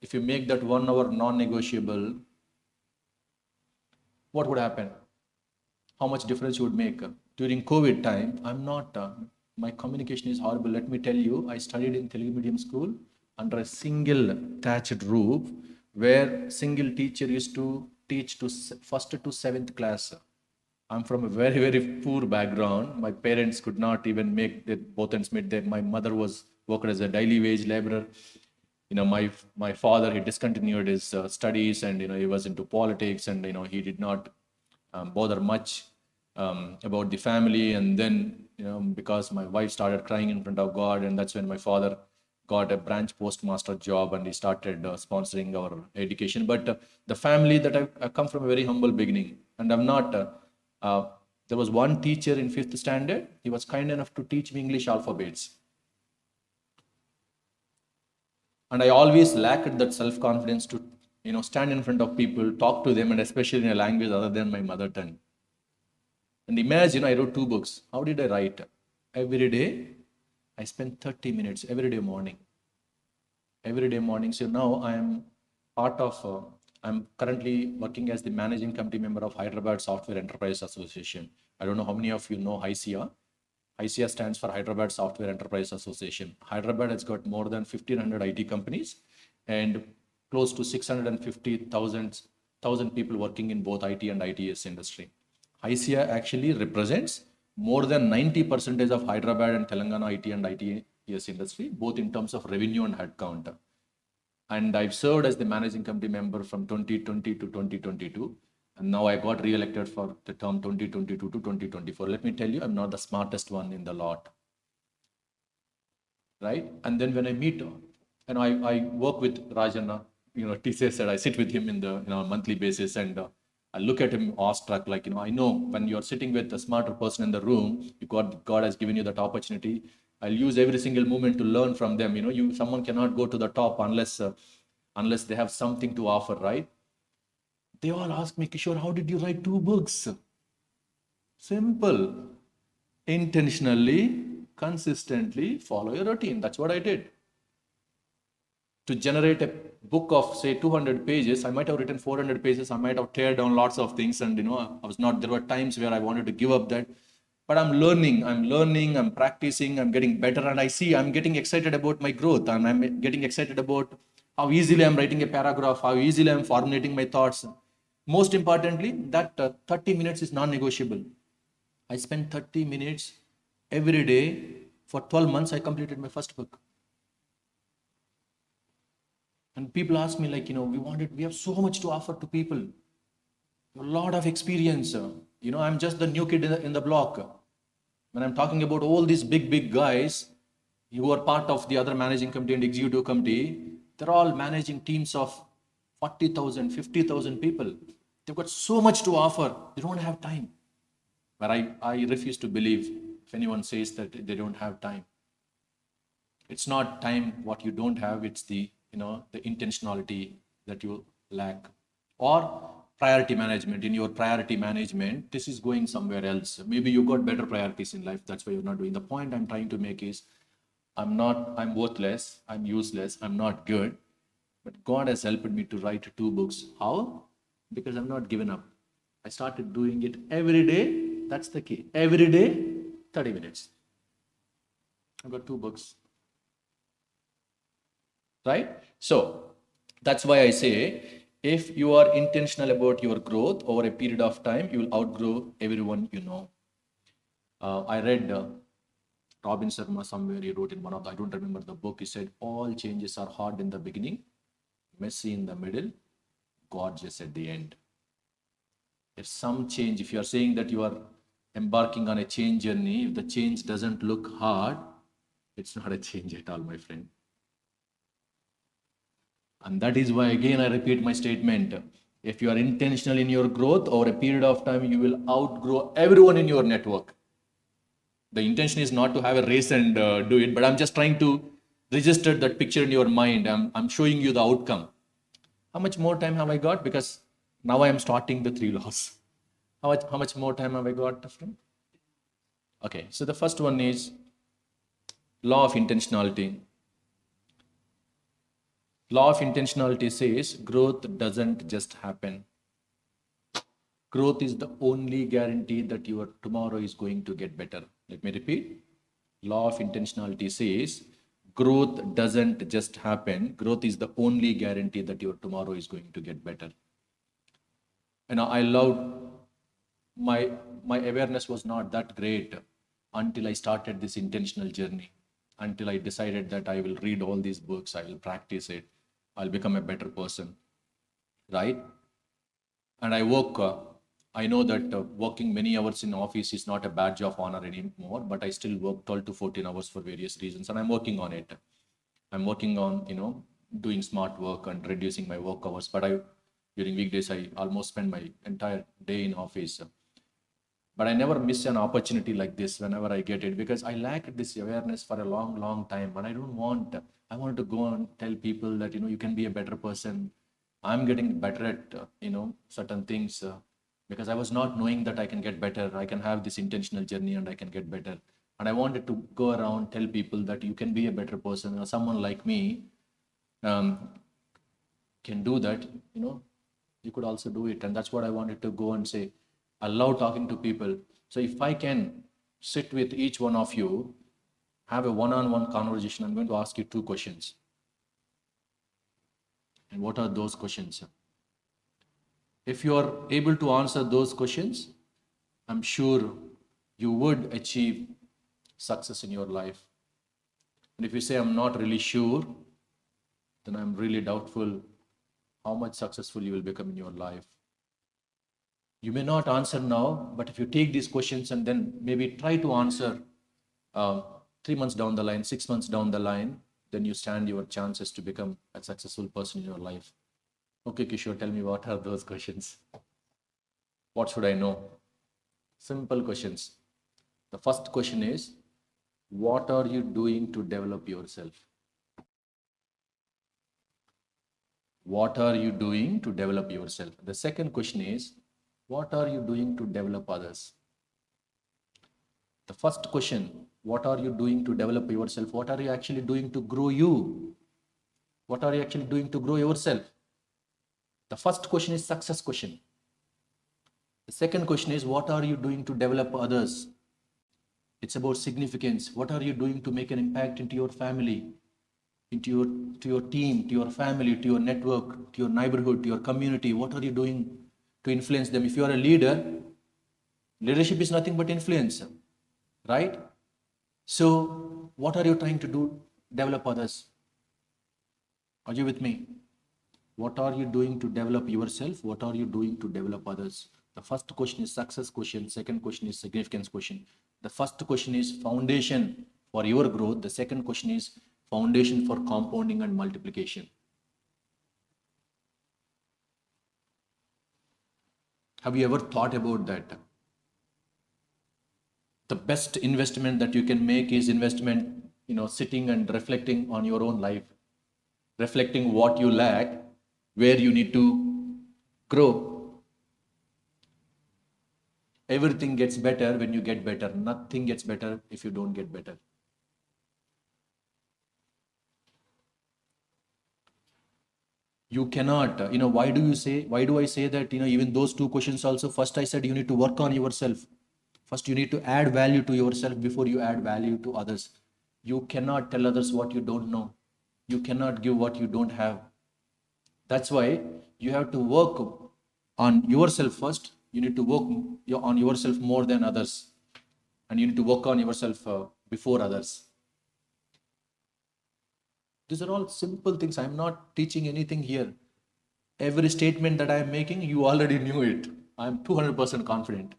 if you make that 1 hour non-negotiable, what would happen? How much difference you would make? During COVID time, my communication is horrible. Let me tell you, I studied in Telugu medium school under a single thatched roof where single teacher used to teach to first to seventh class. I'm from a very, very poor background. My parents could not even make their both ends meet. My mother was worked as a daily wage laborer. My father, he discontinued his studies, and he was into politics, and he did not bother much about the family. And then because my wife started crying in front of God, and that's when my father got a branch postmaster job, and he started sponsoring our education. But the family that I come from a very humble beginning, and I'm not. There was one teacher in fifth standard. He was kind enough to teach me English alphabets. And I always lacked that self-confidence to stand in front of people, talk to them, and especially in a language other than my mother tongue. And imagine, I wrote 2 books. How did I write? Every day I spent 30 minutes every day morning. So now I am part of I'm currently working as the managing committee member of Hyderabad Software Enterprise Association. I don't know how many of you know HISIA. HISIA stands for Hyderabad Software Enterprise Association. Hyderabad has got more than 1,500 IT companies and close to 650,000 people working in both IT and ITS industry. HISIA actually represents more than 90% of Hyderabad and Telangana IT and ITS industry, both in terms of revenue and headcount. And I've served as the managing committee member from 2020 to 2022. And now I got re-elected for the term 2022 to 2024. Let me tell you, I'm not the smartest one in the lot. Right? And then when I meet, and I work with Rajana, TCS said I sit with him in the monthly basis, and I look at him awestruck, like, I know when you're sitting with a smarter person in the room, God has given you that opportunity. I'll use every single moment to learn from them. Someone cannot go to the top unless they have something to offer, right? They all ask me, Kishore, how did you write 2 books? Simple. Intentionally, consistently follow your routine. That's what I did. To generate a book of, say, 200 pages, I might have written 400 pages. I might have teared down lots of things, and there were times where I wanted to give up that. But I'm learning, I'm practicing, I'm getting better, and I see I'm getting excited about my growth, and I'm getting excited about how easily I'm writing a paragraph, how easily I'm formulating my thoughts. Most importantly, that 30 minutes is non-negotiable. I spent 30 minutes every day for 12 months. I completed my first book. And people ask me, like, we have so much to offer to people. A lot of experience. I'm just the new kid in the block. When I'm talking about all these big guys who are part of the other managing committee and executive committee, they're all managing teams of 40,000, 50,000 people. They've got so much to offer. They don't have time. But I refuse to believe if anyone says that they don't have time. It's not time what you don't have, it's the the intentionality that you lack, or priority management. In your priority management, this is going somewhere else. Maybe you got better priorities in life. That's why you're not doing. The point I'm trying to make is, I'm worthless, I'm useless, I'm not good. But God has helped me to write 2 books. How? Because I'm not given up. I started doing it every day. That's the key. Every day, 30 minutes. I've got 2 books. Right? So that's why I say, if you are intentional about your growth over a period of time, you will outgrow everyone you know. I read Robin Sharma somewhere. He wrote in one of the, I don't remember the book. He said, all changes are hard in the beginning, messy in the middle, gorgeous at the end. If some change, if you are saying that you are embarking on a change journey, if the change doesn't look hard, it's not a change at all, my friend. And that is why, again, I repeat my statement. If you are intentional in your growth, over a period of time, you will outgrow everyone in your network. The intention is not to have a race and do it, but I'm just trying to register that picture in your mind. I'm showing you the outcome. How much more time have I got? Because now I am starting the 3 laws. How much more time have I got, friend? Okay, so the first one is law of intentionality. Law of intentionality says growth doesn't just happen. Growth is the only guarantee that your tomorrow is going to get better. Let me repeat. Law of intentionality says growth doesn't just happen. Growth is the only guarantee that your tomorrow is going to get better. And I loved my awareness was not that great until I started this intentional journey, until I decided that I will read all these books, I will practice it, I'll become a better person, right? And I know that working many hours in office is not a badge of honor anymore, but I still work 12 to 14 hours for various reasons, and I'm working on it. I'm working on, doing smart work and reducing my work hours. But during weekdays, I almost spend my entire day in office. But I never miss an opportunity like this whenever I get it, because I lacked this awareness for a long, long time. And I wanted to go and tell people that, you can be a better person. I'm getting better at, certain things because I was not knowing that I can get better. I can have this intentional journey and I can get better. And I wanted to go around, tell people that you can be a better person. Or someone like me um, can do that, you could also do it. And that's what I wanted to go and say. I love talking to people. So if I can sit with each one of you, have a one-on-one conversation, I'm going to ask you 2 questions. And what are those questions? If you are able to answer those questions, I'm sure you would achieve success in your life. And if you say, I'm not really sure, then I'm really doubtful how much successful you will become in your life. You may not answer now, but if you take these questions and then maybe try to answer 3 months down the line, 6 months down the line, then you stand your chances to become a successful person in your life. Okay, Kishore, tell me, what are those questions? What should I know? Simple questions. The first question is, what are you doing to develop yourself? What are you doing to develop yourself? The second question is, what are you doing to develop others? The first question, what are you doing to develop yourself? What are you actually doing to grow you? What are you actually doing to grow yourself? The first question is success question. The second question is, what are you doing to develop others? It's about significance. What are you doing to make an impact into your family, to your team, to your family, to your network, to your neighborhood, to your community? What are you doing to influence them? If you are a leader, leadership is nothing but influence, right? So what are you trying to do? Develop others. Are you with me? What are you doing to develop yourself? What are you doing to develop others? The first question is success question. Second question is significance question. The first question is foundation for your growth. The second question is foundation for compounding and multiplication. Have you ever thought about that? The best investment that you can make is investment, sitting and reflecting on your own life. reflecting what you lack, where you need to grow. Everything gets better when you get better. Nothing gets better if you don't get better. You cannot, why do I say that, even those two questions also, first I said you need to work on yourself. First, you need to add value to yourself before you add value to others. You cannot tell others what you don't know. You cannot give what you don't have. That's why you have to work on yourself first. You need to work on yourself more than others. And you need to work on yourself before others. These are all simple things. I'm not teaching anything here. Every statement that I'm making, you already knew it. I'm 200% confident.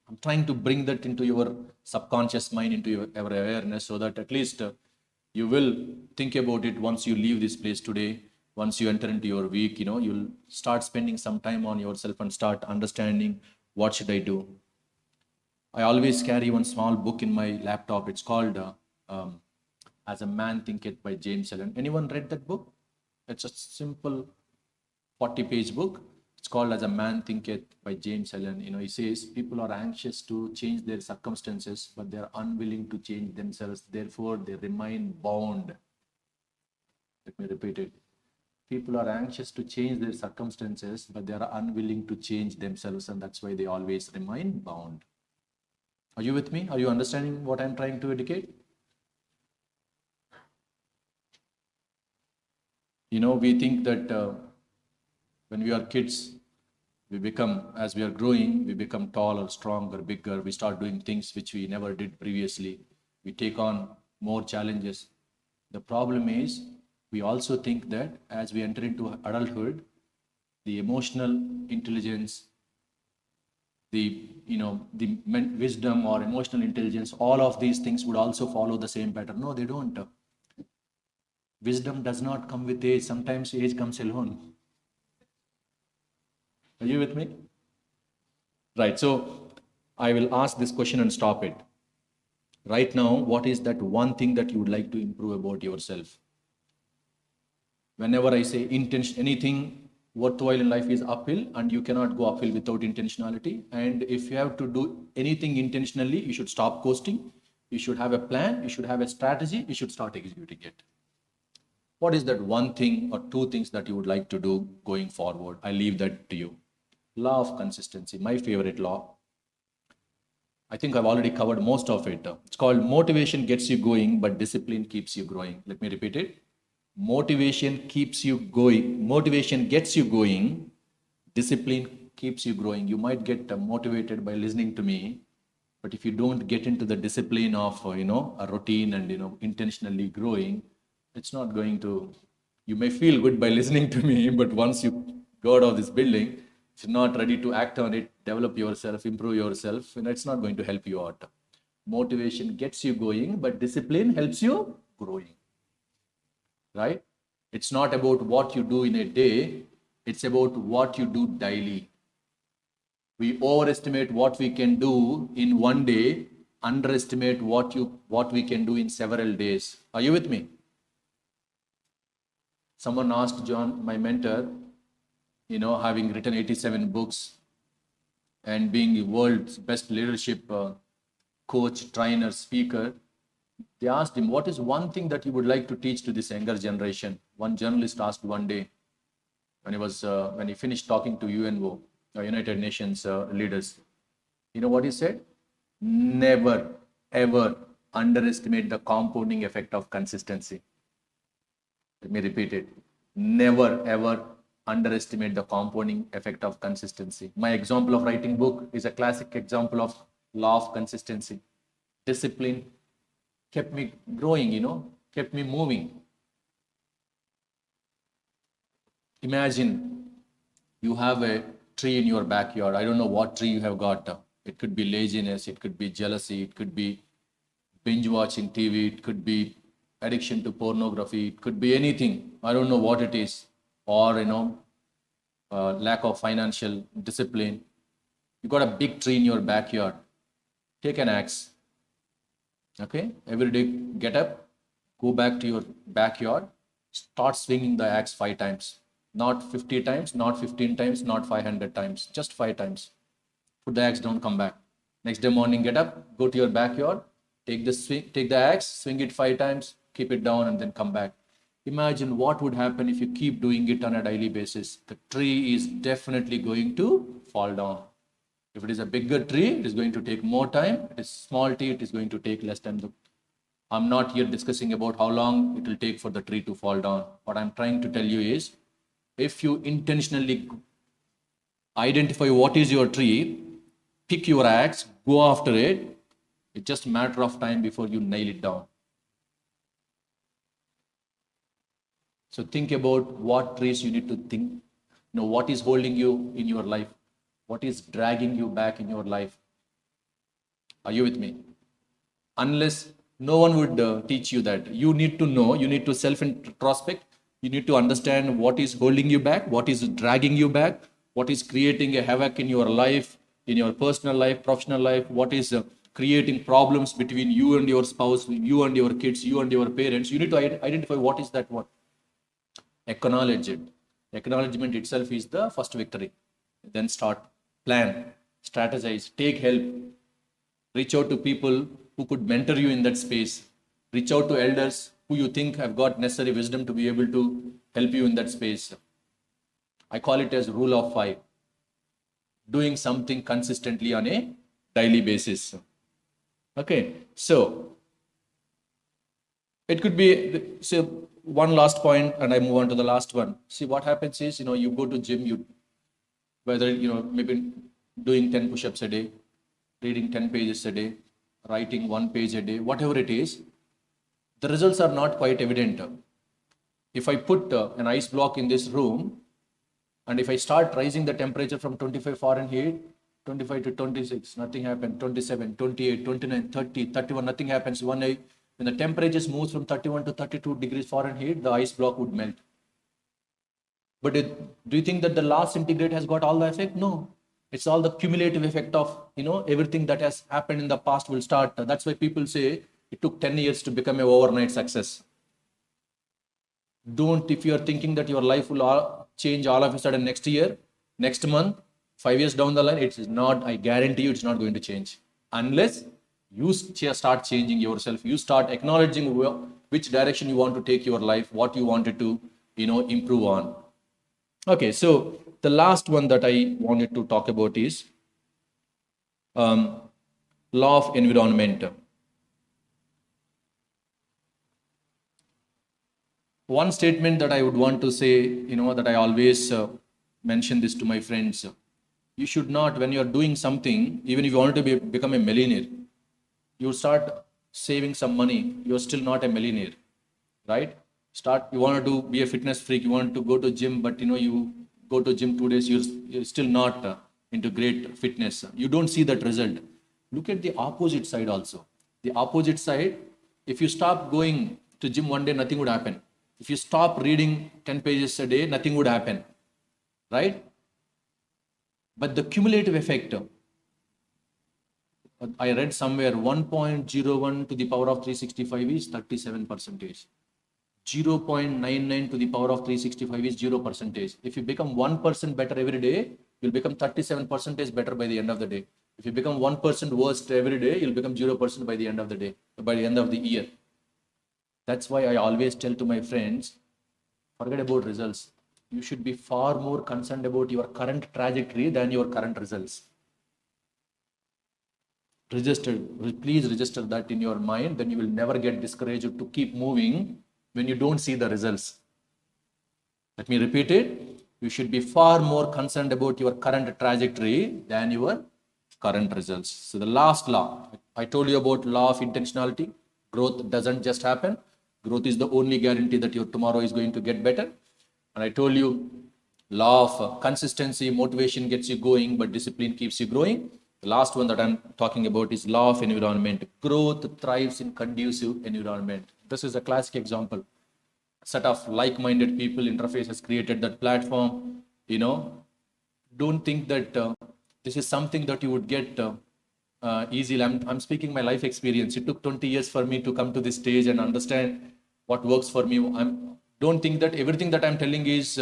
I'm trying to bring that into your subconscious mind, into your awareness, so that at least you will think about it once you leave this place today. Once you enter into your week, you'll start spending some time on yourself and start understanding what should I do. I always carry one small book in my laptop. It's called As a Man Thinketh by James Allen. Anyone read that book? It's a simple 40-page book. It's called As a Man Thinketh by James Allen. He says people are anxious to change their circumstances, but they are unwilling to change themselves. Therefore, they remain bound. Let me repeat it. People are anxious to change their circumstances, but they are unwilling to change themselves, and that's why they always remain bound. Are you with me? Are you understanding what I'm trying to educate? We think that when we are kids, as we are growing, we become taller, stronger, bigger. We start doing things which we never did previously. We take on more challenges. The problem is, we also think that as we enter into adulthood, the emotional intelligence, the wisdom or emotional intelligence, all of these things would also follow the same pattern. No, they don't. Wisdom does not come with age. Sometimes age comes alone. Are you with me? Right. So I will ask this question and stop it. Right now, what is that one thing that you would like to improve about yourself? Whenever I say anything worthwhile in life is uphill, and you cannot go uphill without intentionality. And if you have to do anything intentionally, you should stop coasting. You should have a plan. You should have a strategy. You should start executing it. What is that one thing or two things that you would like to do going forward? I leave that to you. Law of consistency, my favorite law. I think I've already covered most of it. It's called motivation gets you going, but discipline keeps you growing. Let me repeat it. Motivation keeps you going. Motivation gets you going. Discipline keeps you growing. You might get motivated by listening to me, but if you don't get into the discipline of a routine and intentionally growing, it's not going to. You may feel good by listening to me, but once you go out of this building, if you're not ready to act on it, develop yourself, improve yourself, it's not going to help you out. Motivation gets you going, but discipline helps you growing. Right? It's not about what you do in a day, it's about what you do daily. We overestimate what we can do in one day, underestimate what we can do in several days. Are you with me? Someone asked John, my mentor, having written 87 books and being the world's best leadership coach, trainer, speaker, they asked him, what is one thing that you would like to teach to this younger generation? One journalist asked one day when he finished talking to UNO, United Nations leaders. You know what he said? Never, ever underestimate the compounding effect of consistency. Let me repeat it. Never, ever underestimate the compounding effect of consistency. My example of writing book is a classic example of law of consistency. Discipline kept me growing, kept me moving. Imagine you have a tree in your backyard. I don't know what tree you have got. It could be laziness, it could be jealousy, it could be binge watching TV, it could be addiction to pornography, it could be anything. I don't know what it is. Or, lack of financial discipline. You got a big tree in your backyard. Take an axe. Okay? Every day, get up, go back to your backyard, Start swinging the axe 5 times. Not 50 times, not 15 times, not 500 times, just 5 times. Put the axe down, come back. Next day morning, get up, go to your backyard, take the axe, swing it 5 times, keep it down, and then come back. Imagine what would happen if you keep doing it on a daily basis. The tree is definitely going to fall down. If it is a bigger tree, it is going to take more time. If it is small tree, it is going to take less time. I'm not here discussing about how long it will take for the tree to fall down. What I'm trying to tell you is, if you intentionally identify what is your tree, pick your axe, go after it, it's just a matter of time before you nail it down. So think about what trees you need to think, what is holding you in your life, what is dragging you back in your life. Are you with me? Unless no one would teach you that. You need to know, you need to self-introspect, you need to understand what is holding you back, what is dragging you back, what is creating a havoc in your life, in your personal life, professional life, what is creating problems between you and your spouse, you and your kids, you and your parents. You need to identify what is that one. Acknowledge it. Acknowledgement itself is the first victory. Then start, plan, strategize, take help, reach out to people who could mentor you in that space. Reach out to elders who you think have got necessary wisdom to be able to help you in that space. I call it as rule of 5. Doing something consistently on a daily basis. Okay, so it could be, so one last point and I move on to the last one. See, what happens is, you go to gym, whether, maybe doing 10 push-ups a day, reading 10 pages a day, writing 1 page a day, whatever it is, the results are not quite evident. If I put an ice block in this room, and if I start raising the temperature from 25 Fahrenheit, 25 to 26, nothing happens, 27, 28, 29, 30, 31, nothing happens. When the temperature moves from 31 to 32 degrees Fahrenheit, the ice block would melt. But do you think that the last centigrade has got all the effect? No. It's all the cumulative effect of, everything that has happened in the past will start. That's why people say it took 10 years to become an overnight success. If you're thinking that your life will change all of a sudden next year, next month, 5 years down the line, it is not, I guarantee you it's not going to change. Unless you start changing yourself, you start acknowledging which direction you want to take your life, what you wanted to, improve on. Okay, so the last one that I wanted to talk about is law of environment. One statement that I would want to say, that I always mention this to my friends. You should not, when you're doing something, even if you want to become a millionaire, you start saving some money, you're still not a millionaire, right? You want to be a fitness freak, you want to go to gym, but you go to gym 2 days, you're still not into great fitness. You don't see that result. Look at the opposite side also. The opposite side, if you stop going to gym one day, nothing would happen. If you stop reading 10 pages a day, nothing would happen, right? But the cumulative effect, I read somewhere 1.01 to the power of 365 is 37%. 0.99 to the power of 365 is 0%. If you become 1% better every day, you'll become 37% better by the end of the day. If you become 1% worse every day, you'll become 0% by the end of the day, by the end of the year. That's why I always tell to my friends, forget about results. You should be far more concerned about your current trajectory than your current results. Please register that in your mind, then you will never get discouraged to keep moving when you don't see the results. Let me repeat it. You should be far more concerned about your current trajectory than your current results. So the last law, I told you about law of intentionality. Growth doesn't just happen. Growth is the only guarantee that your tomorrow is going to get better. And I told you, law of consistency, motivation gets you going, but discipline keeps you growing. The last one that I'm talking about is law of environment. Growth thrives in conducive environment. This is a classic example. A set of like-minded people, interface has created that platform. Don't think that this is something that you would get easily. I'm speaking my life experience. It took 20 years for me to come to this stage and understand what works for me. Don't think that everything that I'm telling is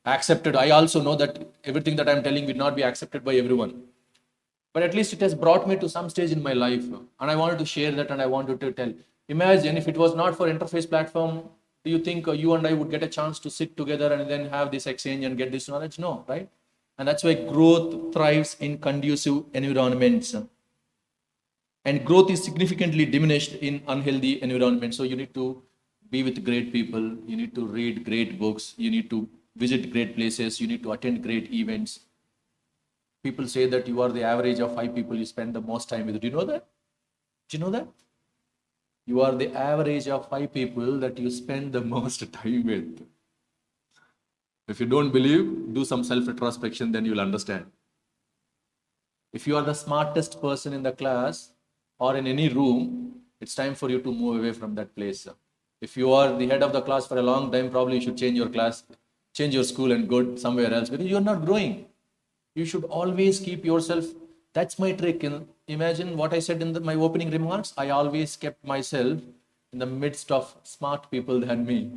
accepted. I also know that everything that I'm telling will not be accepted by everyone. But at least it has brought me to some stage in my life. And I wanted to share that and I wanted to tell. Imagine if it was not for interface platform, do you think you and I would get a chance to sit together and then have this exchange and get this knowledge? No, right? And that's why growth thrives in conducive environments. And growth is significantly diminished in unhealthy environments. So you need to be with great people, you need to read great books, you need to visit great places, you need to attend great events. People say that you are the average of 5 people you spend the most time with. Do you know that? Do you know that? You are the average of 5 people that you spend the most time with. If you don't believe, do some self retrospection, then you'll understand. If you are the smartest person in the class or in any room, it's time for you to move away from that place. If you are the head of the class for a long time, probably you should change your class, change your school and go somewhere else because you're not growing. You should always keep yourself. That's my trick. Imagine what I said in my opening remarks. I always kept myself in the midst of smart people than me,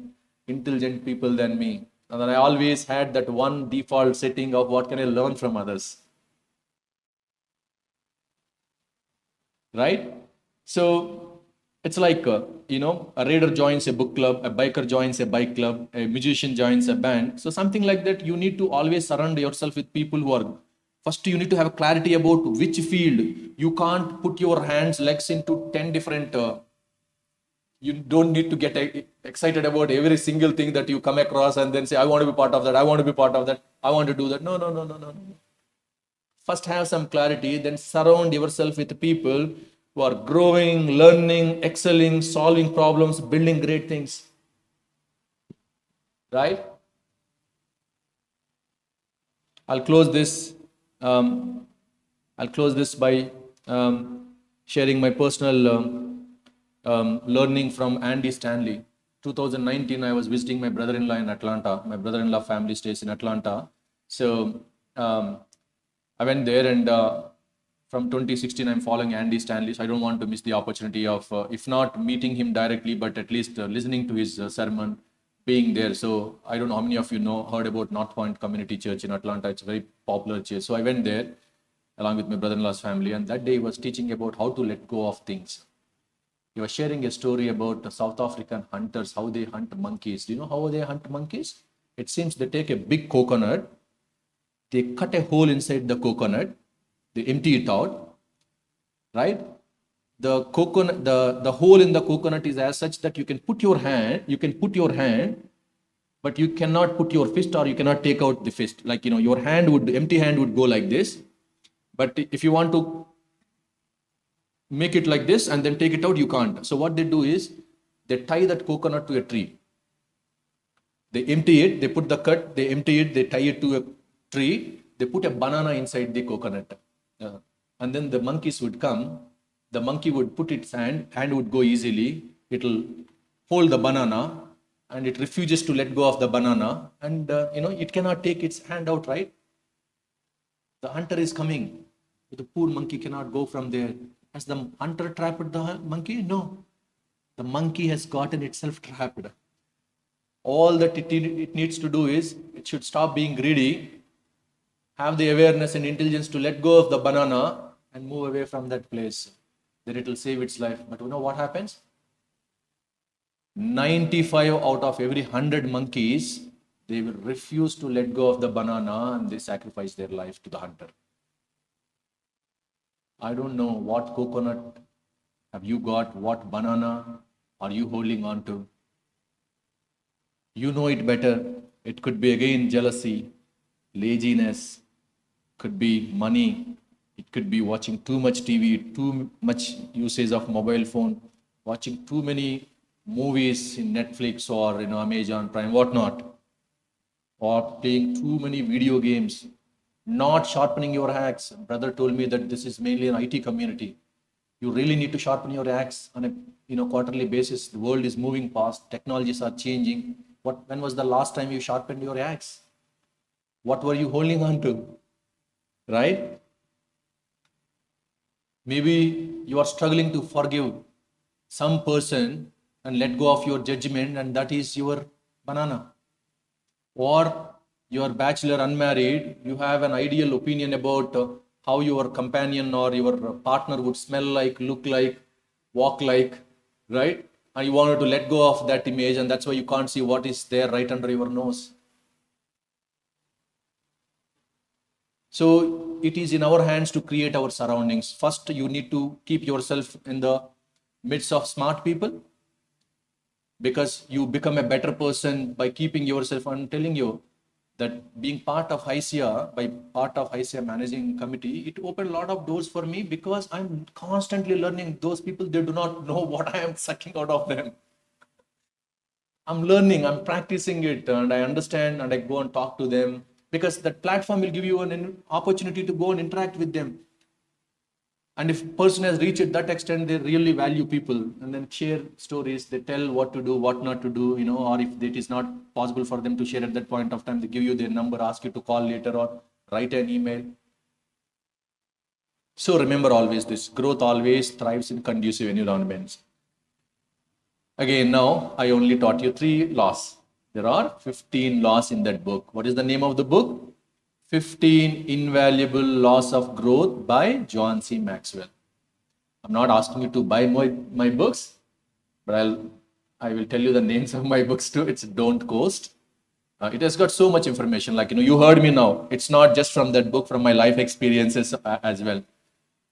intelligent people than me. And then I always had that one default setting of what can I learn from others. Right? So it's like, a reader joins a book club, a biker joins a bike club, a musician joins a band. So something like that, you need to always surround yourself with people who are, first you need to have clarity about which field. You can't put your hands, legs into 10 different, you don't need to get excited about every single thing that you come across and then say, I want to be part of that, I want to be part of that, I want to do that. No, no, no, no, no. First have some clarity, then surround yourself with people who are growing, learning, excelling, solving problems, building great things. Right? I'll close this. I'll close this by sharing my personal learning from Andy Stanley. 2019, I was visiting my brother-in-law in Atlanta. My brother-in-law family stays in Atlanta. So I went there, and from 2016, I'm following Andy Stanley. So I don't want to miss the opportunity of, if not meeting him directly, but at least listening to his sermon, being there. So I don't know how many of you heard about North Point Community Church in Atlanta. It's a very popular church. So I went there along with my brother-in-law's family, and that day he was teaching about how to let go of things. He was sharing a story about the South African hunters, how they hunt monkeys. Do you know how they hunt monkeys? It seems they take a big coconut, they cut a hole inside the coconut, they empty it out, right? The coconut, the hole in the coconut is as such that you can put your hand, but you cannot put your fist, or you cannot take out the fist. Like, your empty hand would go like this. But if you want to make it like this and then take it out, you can't. So what they do is they tie that coconut to a tree. They empty it, they put the cut, they empty it, they tie it to a tree, they put a banana inside the coconut. And then the monkeys would come, the monkey would put its hand would go easily, it'll hold the banana, and it refuses to let go of the banana, and it cannot take its hand out, right? The hunter is coming, but the poor monkey cannot go from there. Has the hunter trapped the monkey? No. The monkey has gotten itself trapped. All that it needs to do is, it should stop being greedy, have the awareness and intelligence to let go of the banana and move away from that place. Then it will save its life. But you know what happens? 95 out of every 100 monkeys, they will refuse to let go of the banana, and they sacrifice their life to the hunter. I don't know what coconut have you got, what banana are you holding on to. You know it better. It could be again jealousy, laziness, could be money, it could be watching too much TV, too much usage of mobile phone, watching too many movies in Netflix or Amazon Prime, whatnot, or playing too many video games, not sharpening your axe. Brother told me that this is mainly an IT community. You really need to sharpen your axe on a quarterly basis. The world is moving fast, technologies are changing. When was the last time you sharpened your axe? What were you holding on to? Right? Maybe you are struggling to forgive some person and let go of your judgment, and that is your banana. Or you are bachelor, unmarried, you have an ideal opinion about how your companion or your partner would smell like, look like, walk like, right? And you wanted to let go of that image, and that's why you can't see what is there right under your nose. So it is in our hands to create our surroundings. First, you need to keep yourself in the midst of smart people, because you become a better person by keeping yourself. I'm telling you that being part of ICIA, by part of ICIA managing committee, it opened a lot of doors for me, because I'm constantly learning. Those people, they do not know what I am sucking out of them. I'm learning, I'm practicing it, and I understand, and I go and talk to them, because that platform will give you an opportunity to go and interact with them. And if person has reached that extent, they really value people, and then share stories. They tell what to do, what not to do, or if it is not possible for them to share at that point of time, they give you their number, ask you to call later or write an email. So remember always this: growth always thrives in conducive environments. Again, now I only taught you 3 laws. There are 15 laws in that book. What is the name of the book? 15 Invaluable Laws of Growth by John C. Maxwell. I'm not asking you to buy my books, but I will tell you the names of my books too. It's Don't Coast. It has got so much information. Like, you heard me now. It's not just from that book, from my life experiences as well.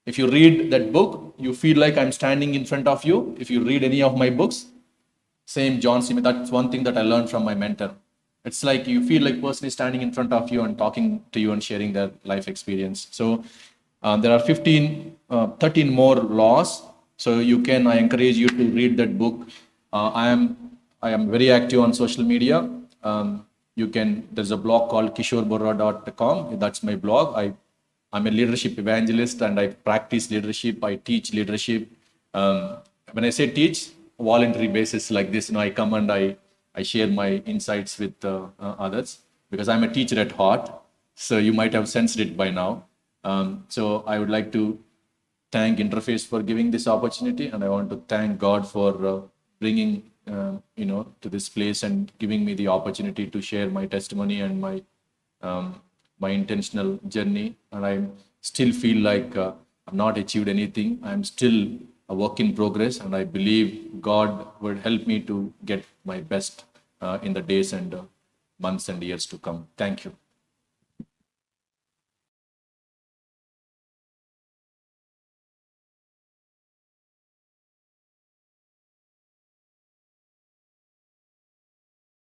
If you read that book, you feel like I'm standing in front of you. If you read any of my books, same John C. That's one thing that I learned from my mentor. It's like you feel like person is standing in front of you and talking to you and sharing their life experience. So there are 13 more laws. So I encourage you to read that book. I am very active on social media. There's a blog called kishoreborra.com. That's my blog. I'm a leadership evangelist, and I practice leadership. I teach leadership. When I say teach, voluntary basis like this, I come and I share my insights with others, because I'm a teacher at heart. So you might have sensed it by now. So I would like to thank Interface for giving this opportunity, and I want to thank God for bringing to this place and giving me the opportunity to share my testimony and my intentional journey. And I still feel like I've not achieved anything. I'm still a work in progress, and I believe God would help me to get my best in the days and months and years to come. Thank you.